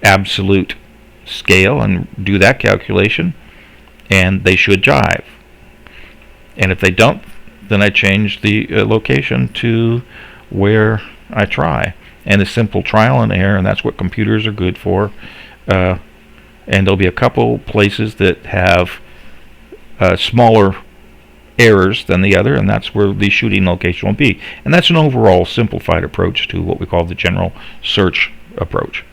absolute scale and do that calculation, and they should jive. And if they don't, then I change the location to where I try. And a simple trial and error, and that's what computers are good for. And there'll be a couple places that have smaller errors than the other, and that's where the shooting location will be. And that's an overall simplified approach to what we call the general search approach.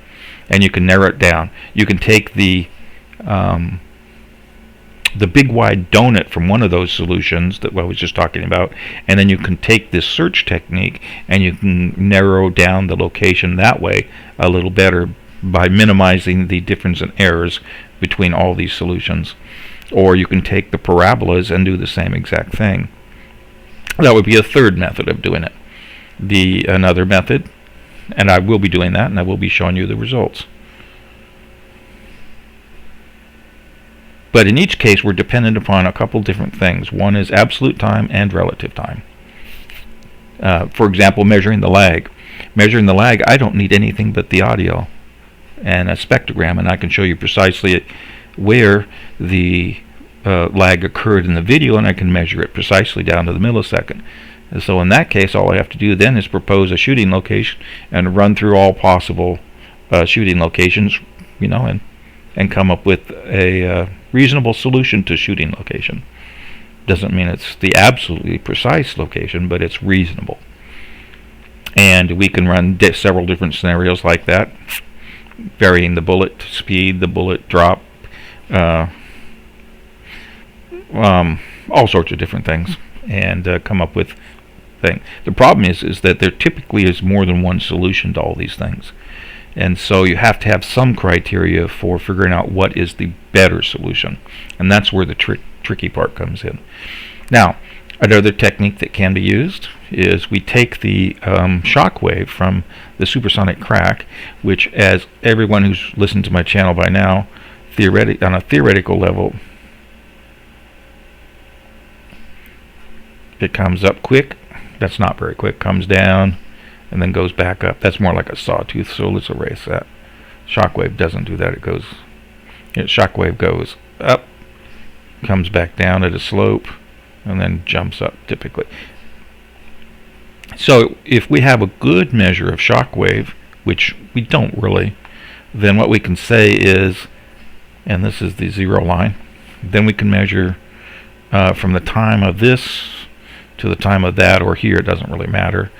And you can narrow it down. You can take the big wide donut from one of those solutions that I was just talking about, and then you can take this search technique and you can narrow down the location that way a little better by minimizing the difference in errors between all these solutions. Or you can take the parabolas and do the same exact thing. That would be a third method of doing it. Another method, and I will be doing that, and I will be showing you the results. But in each case, we're dependent upon a couple different things. One is absolute time and relative time. For example, measuring the lag. Measuring the lag, I don't need anything but the audio and a spectrogram, and I can show you precisely where the lag occurred in the video, and I can measure it precisely down to the millisecond. And so in that case, all I have to do then is propose a shooting location and run through all possible shooting locations, and come up with a reasonable solution to shooting location. Doesn't mean it's the absolutely precise location, but it's reasonable. And we can run several different scenarios like that, varying the bullet speed, the bullet drop, all sorts of different things, and come up with things. The problem is that there typically is more than one solution to all these things. And so you have to have some criteria for figuring out what is the better solution. And that's where the tricky part comes in. Now, another technique that can be used is we take the shock wave from the supersonic crack, which, as everyone who's listened to my channel by now, on a theoretical level, it comes up quick. That's not very quick. Comes down and then goes back up. That's more like a sawtooth, so let's erase that. Shockwave doesn't do that. Shockwave goes up, comes back down at a slope, and then jumps up typically. So if we have a good measure of shockwave, which we don't really, then what we can say is, and this is the zero line, then we can measure from the time of this to the time of that, or here, it doesn't really matter.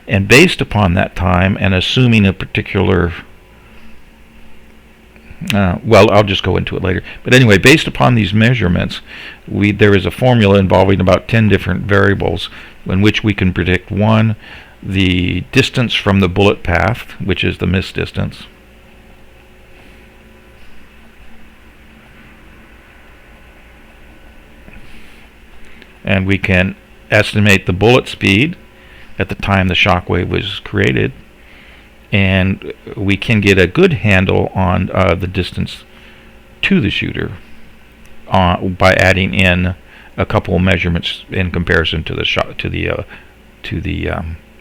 And based upon that time, and assuming a particular, well, I'll just go into it later. But anyway, based upon these measurements, there is a formula involving about 10 different variables in which we can predict, one, the distance from the bullet path, which is the miss distance. And we can estimate the bullet speed at the time the shockwave was created, and we can get a good handle on the distance to the shooter by adding in a couple of measurements in comparison to the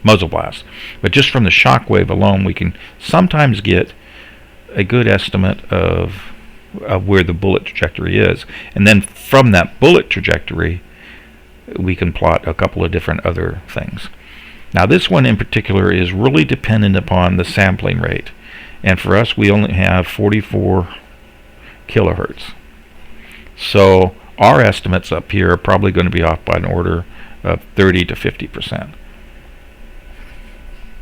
muzzle blast. But just from the shockwave alone, we can sometimes get a good estimate of where the bullet trajectory is, and then from that bullet trajectory, we can plot a couple of different other things. Now this one in particular is really dependent upon the sampling rate, and for us we only have 44 kilohertz. So our estimates up here are probably going to be off by an order of 30 to 50%.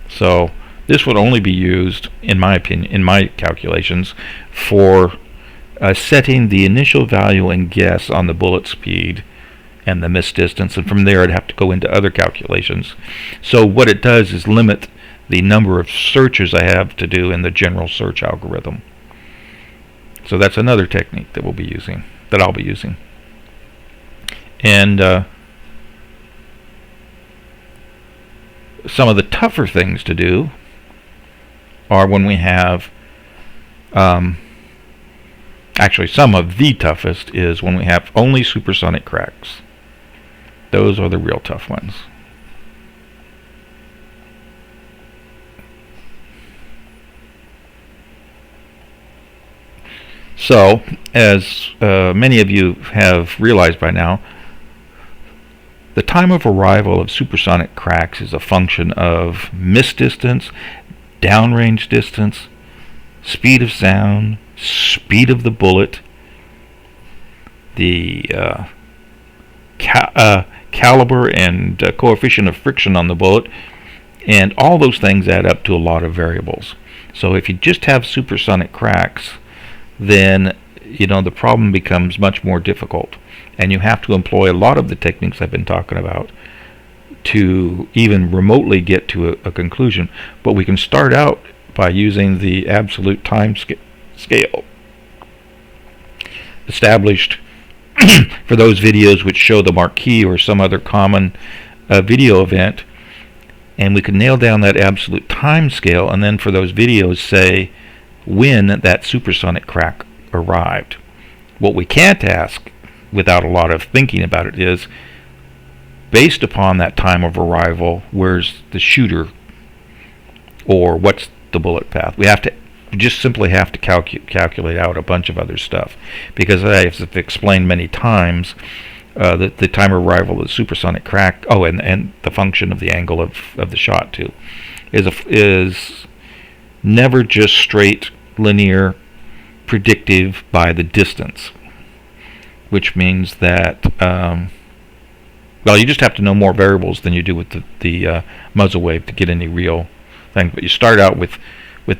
So this would only be used, in my opinion, in my calculations, for setting the initial value and guess on the bullet speed and the miss distance, and from there I'd have to go into other calculations. So what it does is limit the number of searches I have to do in the general search algorithm. So that's another technique that I'll be using. And some of the tougher things to do are when we have actually some of the toughest is when we have only supersonic cracks. Those are the real tough ones. So, as many of you have realized by now, the time of arrival of supersonic cracks is a function of miss distance, downrange distance, speed of sound, speed of the bullet, the caliber and coefficient of friction on the bullet, and all those things add up to a lot of variables. So if you just have supersonic cracks, then the problem becomes much more difficult, and you have to employ a lot of the techniques I've been talking about to even remotely get to a conclusion. But we can start out by using the absolute time scale established for those videos which show the marquee or some other common video event, and we can nail down that absolute time scale, and then for those videos say when that supersonic crack arrived. What we can't ask without a lot of thinking about it is, based upon that time of arrival, where's the shooter, or what's the bullet path? We just simply have to calculate out a bunch of other stuff, because as I've explained many times, the time of arrival of the supersonic crack, and the function of the angle of the shot too, is never just straight linear predictive by the distance, which means that you just have to know more variables than you do with the muzzle wave to get any real thing. But you start out with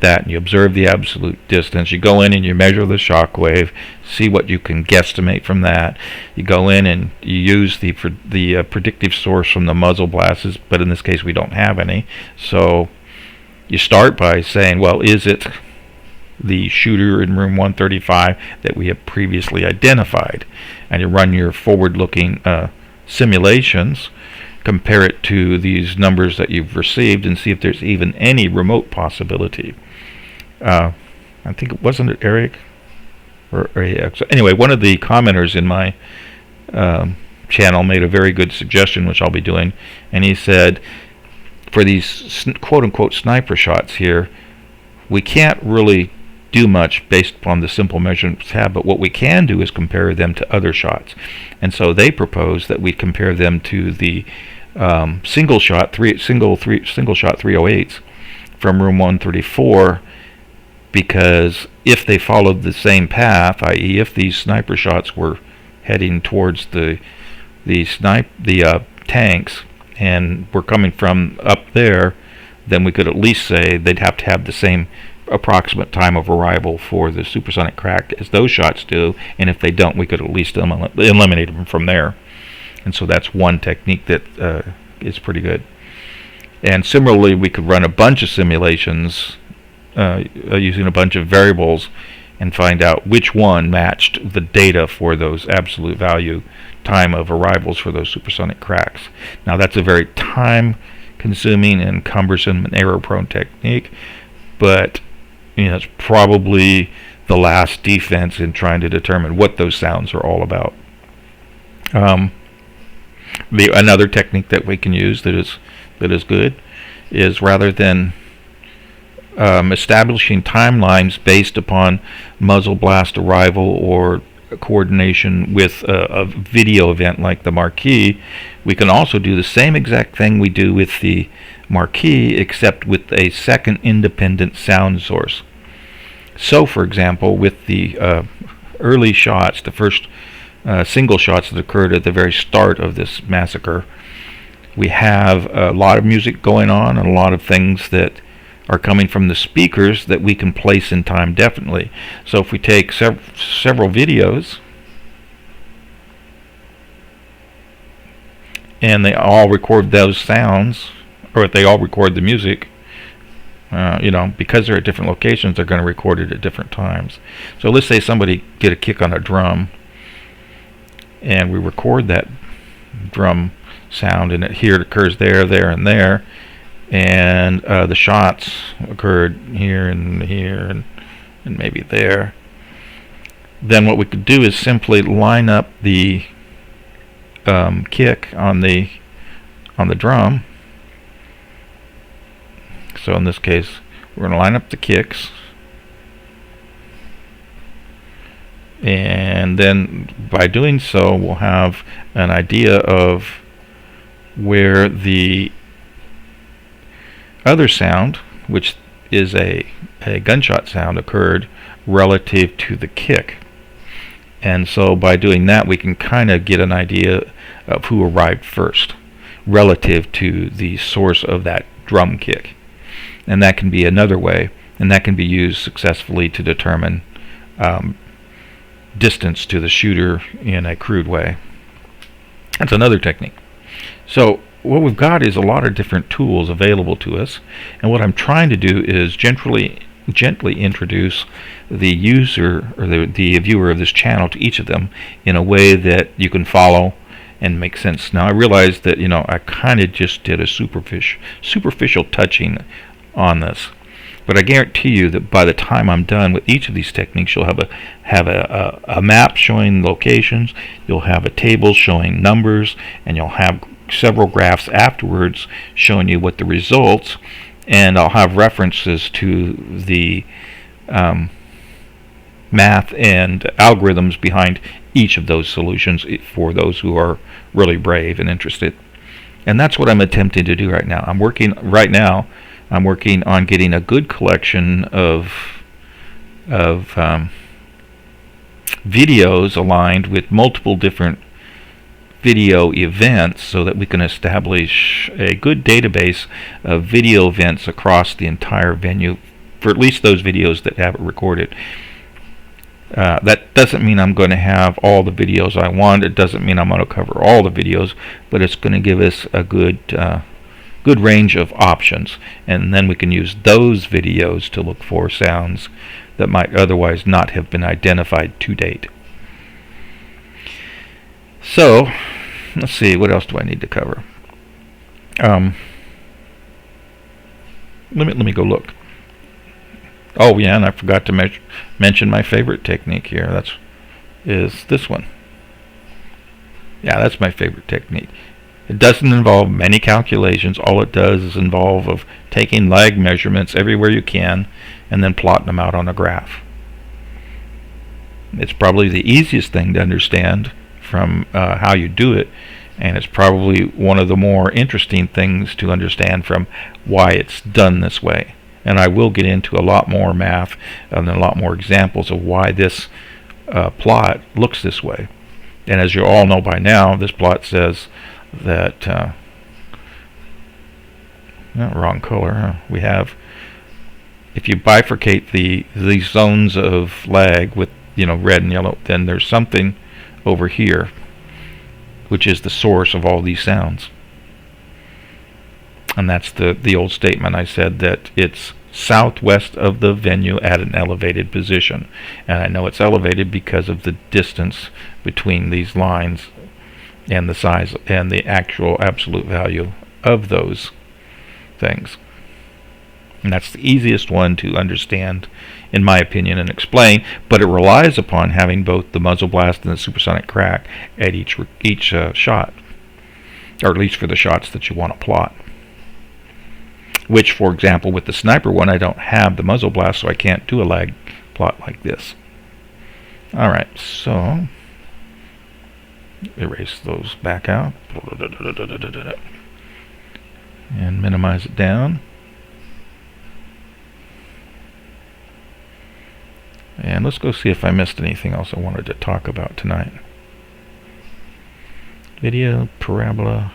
that, and you observe the absolute distance. You go in and you measure the shock wave, see what you can guesstimate from that. You go in and you use the predictive source from the muzzle blasts, but in this case we don't have any. So you start by saying, well, is it the shooter in room 135 that we have previously identified? And you run your forward-looking simulations, compare it to these numbers that you've received, and see if there's even any remote possibility. I think it wasn't Eric or anyway, one of the commenters in my channel made a very good suggestion, which I'll be doing, and he said, for these quote-unquote sniper shots here, we can't really do much based upon the simple measurements we have, but what we can do is compare them to other shots. And so they propose that we compare them to the single shot 308s from room 134, because if they followed the same path, i.e. if these sniper shots were heading towards the tanks and were coming from up there, then we could at least say they'd have to have the same approximate time of arrival for the supersonic crack as those shots do, and if they don't, we could at least eliminate them from there. And so that's one technique that is pretty good. And similarly, we could run a bunch of simulations using a bunch of variables and find out which one matched the data for those absolute value time of arrivals for those supersonic cracks. Now that's a very time consuming and cumbersome and error prone technique, but it's probably the last defense in trying to determine what those sounds are all about. Another technique that we can use that is good is, rather than establishing timelines based upon muzzle blast arrival or coordination with a video event like the marquee, we can also do the same exact thing we do with the marquee, except with a second independent sound source. So, for example, with the early shots, the first single shots that occurred at the very start of this massacre, we have a lot of music going on and a lot of things that are coming from the speakers that we can place in time definitely. So if we take several videos and they all record those sounds, or if they all record the music, because they're at different locations, they're going to record it at different times. So let's say somebody get a kick on a drum, and we record that drum sound, and it occurs there, and there, and the shots occurred here and here and maybe there. Then what we could do is simply line up the kick on the drum. So in this case, we're going to line up the kicks, and then by doing so, we'll have an idea of where the other sound, which is a gunshot sound, occurred relative to the kick. And so by doing that, we can kind of get an idea of who arrived first relative to the source of that drum kick. And that can be another way, and that can be used successfully to determine distance to the shooter in a crude way. That's another technique. So what we've got is a lot of different tools available to us, and what I'm trying to do is gently introduce the user or the viewer of this channel to each of them in a way that you can follow and make sense. Now I realize that I kind of just did a superficial touching on this, but I guarantee you that by the time I'm done with each of these techniques, you'll have a map showing locations, you'll have a table showing numbers, and you'll have several graphs afterwards showing you what the results, and I'll have references to the math and algorithms behind each of those solutions for those who are really brave and interested. And that's what I'm attempting to do right now. I'm working on getting a good collection of videos aligned with multiple different video events so that we can establish a good database of video events across the entire venue for at least those videos that have it recorded. That doesn't mean I'm going to have all the videos I want. It doesn't mean I'm going to cover all the videos, but it's going to give us a good range of options, and then we can use those videos to look for sounds that might otherwise not have been identified to date. So let's see, what else do I need to cover? Let me go look. Oh yeah, and I forgot to mention my favorite technique here. Is this one. Yeah, that's my favorite technique. It doesn't involve many calculations. All it does is involve of taking lag measurements everywhere you can and then plotting them out on a graph. It's probably the easiest thing to understand from how you do it, and it's probably one of the more interesting things to understand from why it's done this way. And I will get into a lot more math and a lot more examples of why this plot looks this way. And as you all know by now, this plot says that wrong color. Huh? We have, if you bifurcate these zones of lag with red and yellow, then there's something over here which is the source of all these sounds. And that's the old statement I said, that it's southwest of the venue at an elevated position. And I know it's elevated because of the distance between these lines and the size and the actual absolute value of those things. And that's the easiest one to understand, in my opinion, and explain, but it relies upon having both the muzzle blast and the supersonic crack at each shot, or at least for the shots that you want to plot. Which, for example, with the sniper one, I don't have the muzzle blast, so I can't do a lag plot like this. Alright, so erase those back out and minimize it down. And let's go see if I missed anything else I wanted to talk about tonight. Video, parabola,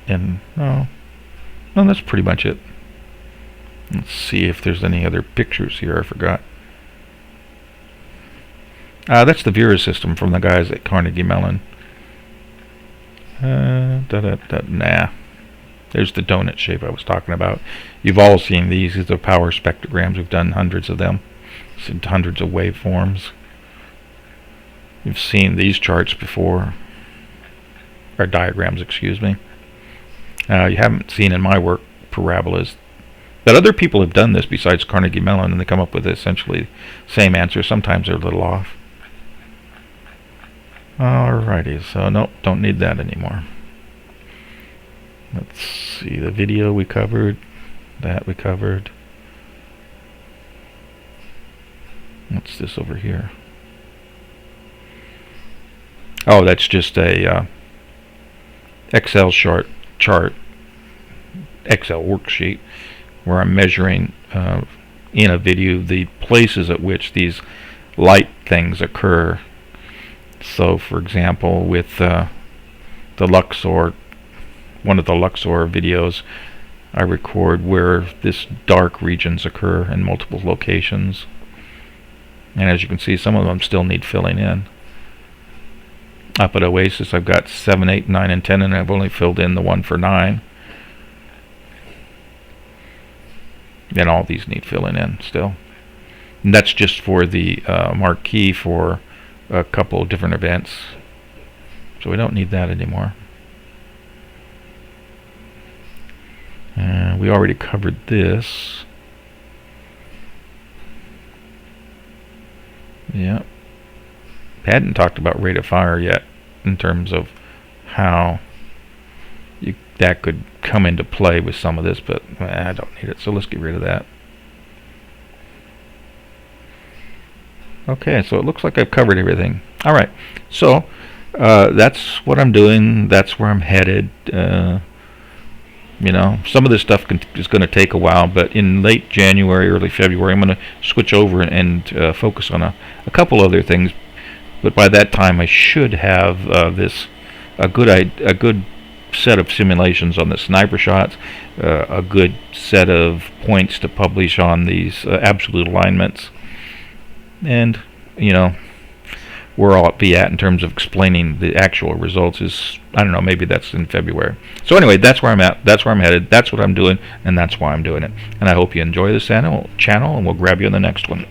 and no, that's pretty much it. Let's see if there's any other pictures here I forgot. That's the Vera system from the guys at Carnegie Mellon. Nah. There's the donut shape I was talking about. You've all seen these. These are power spectrograms. We've done hundreds of them. Seen hundreds of waveforms. You've seen these charts before. Or diagrams, excuse me. You haven't seen in my work parabolas. But other people have done this besides Carnegie Mellon, and they come up with essentially the same answer. Sometimes they're a little off. Alrighty, so nope, don't need that anymore. Let's see, the video we covered, that we covered. What's this over here? Oh, that's just a Excel chart, Excel worksheet, where I'm measuring in a video the places at which these light things occur. So, for example, with the Luxor, one of the Luxor videos, I record where this dark regions occur in multiple locations. And as you can see, some of them still need filling in. Up at Oasis, I've got 7, 8, 9, and 10, and I've only filled in the one for 9. And all these need filling in still. And that's just for the marquee for a couple of different events. So we don't need that anymore. We already covered this. Yeah. Hadn't talked about rate of fire yet in terms of how that could come into play with some of this, but I don't need it, so let's get rid of that. Okay, so it looks like I've covered everything. Alright, so that's what I'm doing, that's where I'm headed. You know, some of this stuff is going to take a while, but in late January, early February, I'm going to switch over and focus on a couple other things. But by that time, I should have a good set of simulations on the sniper shots, a good set of points to publish on these absolute alignments, and you know, where I'll be at in terms of explaining the actual results is, I don't know, maybe that's in February. So anyway, that's where I'm at, that's where I'm headed, that's what I'm doing, and that's why I'm doing it. And I hope you enjoy this channel, and we'll grab you in the next one.